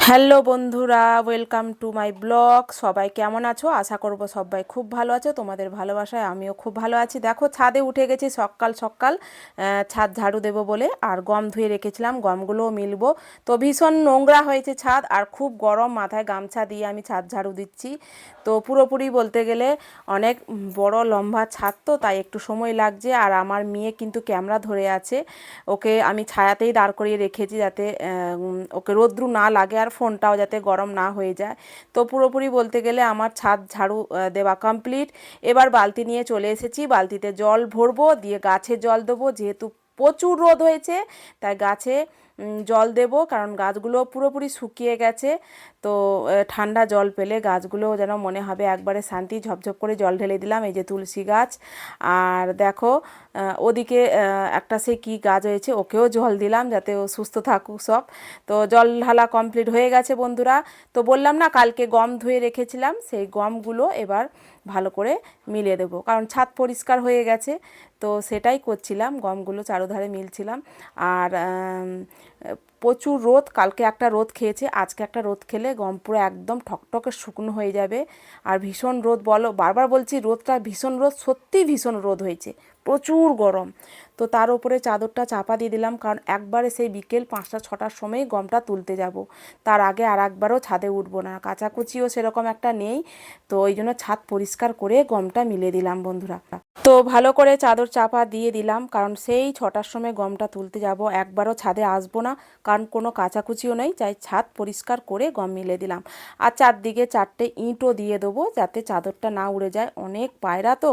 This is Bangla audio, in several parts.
হ্যালো বন্ধুরা, ওয়েলকাম টু মাই ব্লগ। সবাই কেমন আছো? আশা করব সবাই খুব ভালো আছো। তোমাদের ভালোবাসায় আমিও খুব ভালো আছি। দেখো, ছাদে উঠে গেছি সকাল সকাল ছাদ ঝাড়ু দেবো বলে। আর গম ধুয়ে রেখেছিলাম, গমগুলোও মিলবো। তো ভীষণ নোংরা হয়েছে ছাদ, আর খুব গরম, মাথায় গামছা দিয়ে আমি ছাদ ঝাড়ু দিচ্ছি। তো পুরোপুরি বলতে গেলে অনেক বড় লম্বা ছাদ, তো তাই একটু সময় লাগছে। আর আমার মেয়ে কিন্তু ক্যামেরা ধরে আছে, ওকে আমি ছায়াতেই দাঁড় করিয়ে রেখেছি যাতে ওকে রোদ্রু না লাগে আর ফোনটাও যাতে গরম না হয়ে যায়। তো পুরোপুরি বলতে গেলে আমার ছাদ ঝাড়ু দেওয়া কমপ্লিট। এবার বালতি নিয়ে চলে এসেছি, বালতিতে জল ভরবো, দিয়ে গাছে জল দেবো। যেহেতু প্রচুর রোদ হয়েছে, তাই গাছে জল দেব, কারণ গাছগুলো পুরোপুরি শুকিয়ে গেছে। তো ঠান্ডা জল পেলে গাছগুলো যেন মনে হবে একবারে শান্তি। ঝপঝপ করে জল ঢেলে দিলাম, এই যে তুলসী গাছ। আর দেখো, ওদিকে একটা সে কি গাছ হয়েছে, ওকেও জল দিলাম যাতে ও সুস্থ থাকুক সব। তো জল ঢালা কমপ্লিট হয়ে গেছে বন্ধুরা। তো বললাম না, কালকে গম ধুয়ে রেখেছিলাম, সেই গমগুলো এবার ভালো করে মিলিয়ে দেবো, কারণ ছাদ পরিষ্কার হয়ে গেছে। তো সেটাই করছিলাম, গমগুলো চারোধারে মিলছিলাম। আর প্রচুর রোদ, কালকে একটা রোদ খেয়েছে, আজকে একটা রোদ খেলে গম পুরো একদম ঠকঠকে শুকনো হয়ে যাবে। আর ভীষণ রোদ, বলো বারবার বলছি, রোদটা ভীষণ রোদ, সত্যিই ভীষণ রোদ হয়েছে, প্রচুর গরম। তো তার উপরে চাদরটা চাপা দিয়ে দিলাম, কারণ একবারে সেই বিকেল 5টা-6টার সময় গমটা তুলতে যাব। তার আগে আর একবারও ছাদে উঠবো না, কাচাকুচিও সেরকম একটা নেই। তো ওই জন্য ছাদ পরিষ্কার করে গমটা মিলে দিলাম বন্ধুরা। তো ভালো করে চাদর চাপা দিয়ে দিলাম, কারণ সেই 6টার সময় গমটা তুলতে যাব, একবারও ছাদে আসবো না, কারণ কোনো কাচাকুচিও নেই, তাই ছাদ পরিষ্কার করে গম মিলে দিলাম। আর চারদিকে 4টে ইঁটও দিয়ে দেবো, যাতে চাদরটা না উড়ে যায়। অনেক পায়রা তো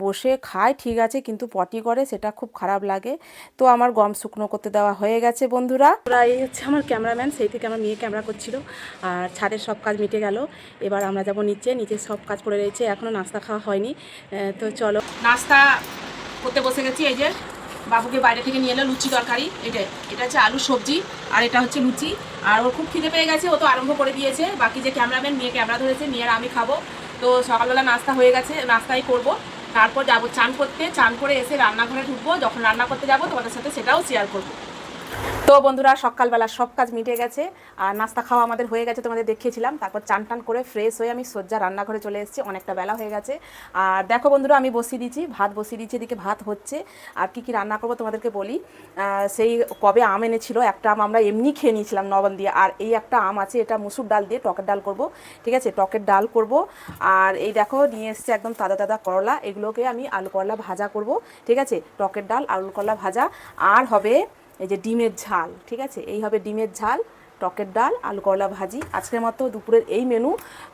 বসে খায় ঠিক আছে, কিন্তু পটি করে, সেটা খুব খারাপ লাগে। তো আমার গম শুকনো করতে দেওয়া হয়ে গেছে বন্ধুরা। এই হচ্ছে আমার ক্যামেরাম্যান, সেই থেকে আমার মেয়ে ক্যামেরা করছিল। আর ছাদের সব কাজ মিটে গেল, এবার আমরা যাব নিচে। নিচে সব কাজ করে রয়েছে, এখনও নাস্তা খাওয়া হয়নি। তো চলো নাস্তা করতে বসে গেছি। এই যে বাবুকে বাইরে থেকে নিয়ে এলো লুচি তরকারি, এটা হচ্ছে আলু সবজি, আর এটা হচ্ছে লুচি। আর ওর খুব খিদে পেয়ে গেছে, ও তো আরম্ভ করে দিয়েছে। বাকি যে ক্যামেরাম্যান, নিয়ে ক্যামেরা ধরেছে, নিয়ে আর আমি খাবো। তো সকালবেলা নাস্তা হয়ে গেছে, নাস্তাই করব। তারপর যাবো চান করতে, চান করে এসে রান্নাঘরে ঢুকবো। যখন রান্না করতে যাবো তোমাদের সাথে সেটাও শেয়ার করবো। তো বন্ধুরা, সকালবেলা সব কাজ মিটে গেছে, আর নাস্তা খাওয়া আমাদের হয়ে গেছে, তোমাদের দেখিয়েছিলাম। তারপর চান টান করে ফ্রেশ হয়ে আমি সজ্জা রান্নাঘরে চলে এসেছি, অনেকটা বেলা হয়ে গেছে। আর দেখো বন্ধুরা, আমি বসিয়ে দিয়েছি, ভাত বসিয়ে দিয়েছি, এদিকে ভাত হচ্ছে। আর কি কি রান্না করবো তোমাদেরকে বলি। সেই কবে আম এনেছিল, একটা আম আমরা এমনি খেয়ে নিয়েছিলাম লবণ দিয়ে, আর এই একটা আম আছে, এটা মুসুর ডাল দিয়ে টকের ডাল করব। ঠিক আছে, টকের ডাল করব। আর এই দেখো নিয়ে এসছে একদম তাজা তাজা করলা, এগুলোকে আমি আলু করলা ভাজা করব। ঠিক আছে, টকের ডাল, আলু করলা ভাজা। আর হবে এই যে ডিমের ঝাল। ঠিক আছে, এই হবে ডিমের ঝাল, টকের ডাল, আলু করলা ভাজি। আজকের মতো দুপুরের এই মেনু।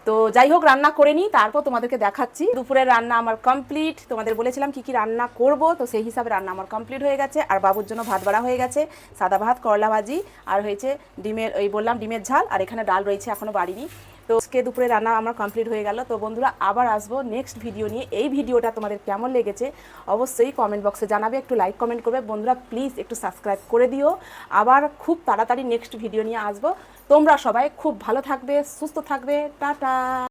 তো যাই হোক, রান্না করে নিই, তারপর তোমাদেরকে দেখাচ্ছি। দুপুরের রান্না আমার কমপ্লিট, তোমাদের বলেছিলাম কি কি রান্না করব, তো সেই হিসাবে রান্না আমার কমপ্লিট হয়ে গেছে। আর বাবুর জন্য ভাত বাড়া হয়ে গেছে, সাদা ভাত, করলা ভাজি, আর হয়েছে ডিমের, ওই বললাম ডিমের ঝাল। আর এখানে ডাল রয়েছে, এখনও বাড়িনি। তো আজকে দুপুরে রান্না আমার কমপ্লিট হয়ে গেল। তো বন্ধুরা, আবার আসবো নেক্সট ভিডিও নিয়ে। এই ভিডিওটা তোমাদের কেমন লেগেছে অবশ্যই কমেন্ট বক্সে জানাবে, একটু লাইক কমেন্ট করবে বন্ধুরা, প্লিজ একটু সাবস্ক্রাইব করে দিও। আবার খুব তাড়াতাড়ি নেক্সট ভিডিও নিয়ে আসবো। তোমরা সবাই খুব ভালো থাকবে, সুস্থ থাকবে, টাটা।